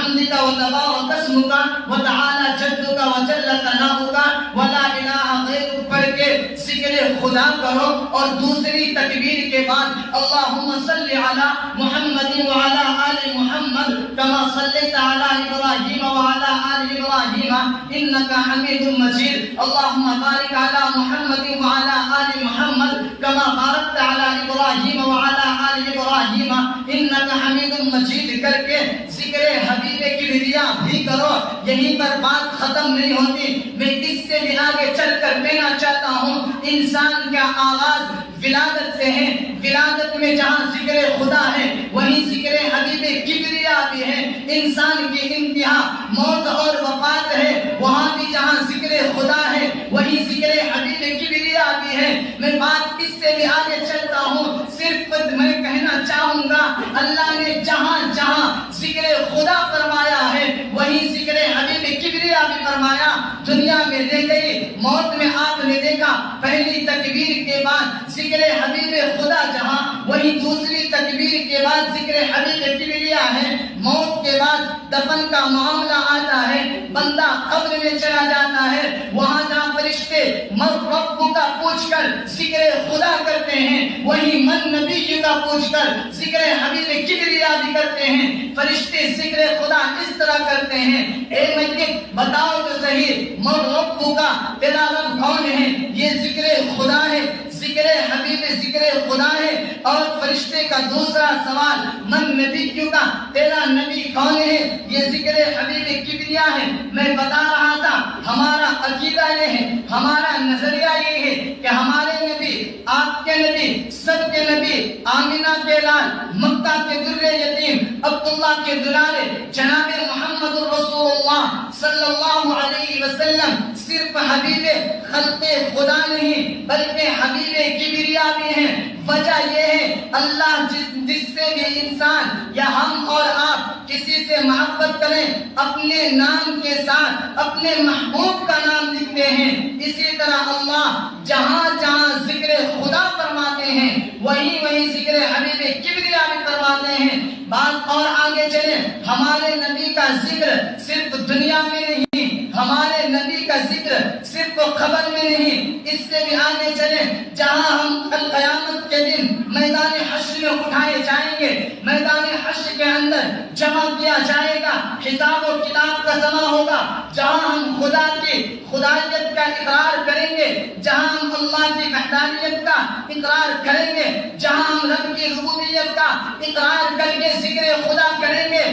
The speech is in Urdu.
بحمدك وتبارك اسمك وتعالى جدك وجل ثناؤك ولا الہ غیرک پڑھ کے ذکر خدا کرو، اور دوسری تکبیر کے بعد اللہم صلی علی محمد وعلی آل محمد کما صلیت علی ابراہیم وعلی آل ابراہیم انک حمید مجید اللہم بارک علی محمد وعلی آل محمد کما بارکت علی ابراہیم وعلی آل ابراہیم انک حمید مجید کر کے ذکر حبیب کبریا بھی کرو۔ یہیں پر بات ختم نہیں ہوتی، میں اس سے بھی آگے چل کر کہنا چاہتا ہوں انسان کا آغاز ولادت سے ہے، ولادت میں جہاں ذکر خدا ہے وہیں ذکر حبیب کبریا بھی ہے۔ انسان کی انتہا موت اور وفات ہے، وہاں بھی جہاں ذکر خدا ہے وہیں ذکر حبیب کبریا بھی ہے۔ میں بات اس سے بھی آگے چلتا ہوں، صرف میں کہنا چاہوں گا اللہ نے جہاں جہاں ذکر خدا فرمایا ہے وہیں ذکر حبیب کبریا بھی فرمایا۔ دنیا میں لے گئی، موت میں آپ نے دیکھا پہلی تکبیر کے بعد ذکر حبیب خدا جہاں، وہی دوسری تکبیر کے بعد ذکر حبیب کبریا ہے۔ موت کے بعد دفن کا معاملہ آتا ہے، بندہ قبر میں چلا جاتا ہے، وہاں جہاں فرشتے رب کا پوچھ کر ذکر خدا کرتے ہیں وہی من نبی کا پوچھ کر ذکر حبیب کبریا بھی کرتے ہیں۔ فرشتے ذکر خدا اس طرح کرتے ہیں، اے میت بتاؤ تو صحیح من رب کا، تیرا رب کون ہے؟ یہ ذکر خدا ہے، ذکر حبیب ذکر خدا ہے۔ اور فرشتے کا دوسرا سوال من نبی کیوں کا، تیرا نبی کون ہے؟ یہ ذکر حبیب کبریا ہے۔ میں بتا رہا تھا ہمارا عقیدہ یہ ہے، ہمارا نظریہ یہ ہے کہ ہمارے نبی، آپ کے نبی، سب کے نبی، آمینہ کے لال، مکہ کے در یتیم، عبداللہ کے دلالے، جناب محمد رسول اللہ صلی اللہ علیہ وسلم صرف حبیب خلق خدا نہیں بلکہ حبیب کبریا بھی ہیں۔ وجہ یہ ہے اللہ جس سے بھی انسان یا ہم اور آپ کسی سے محبت کریں اپنے نام کے ساتھ اپنے محبوب کا نام لکھتے ہیں، اسی طرح اللہ جہاں جہاں ذکر خدا فرماتے ہیں وہیں وہیں ذکر حبیب کبریا بھی فرماتے ہیں۔ بات اور آگے چلیں، ہمارے نبی کا ذکر صرف دنیا میں نہیں، ہمارے نبی کا ذکر صرف خبر میں نہیں، اس سے بھی آگے چلیں جہاں ہم قیامت کے دن میدان حشر میں اٹھائے جائیں گے، میدان حشر کے اندر جمع کیا جائے گا، حساب و کتاب کا زمانہ ہوگا، جہاں ہم خدا کی خدائیت کا اقرار کریں گے، جہاں ہم اللہ کی وحدانیت کا اقرار کریں گے، جہاں ہم رب کی ربوبیت کا اقرار کر کے ذکر خدا کریں گے۔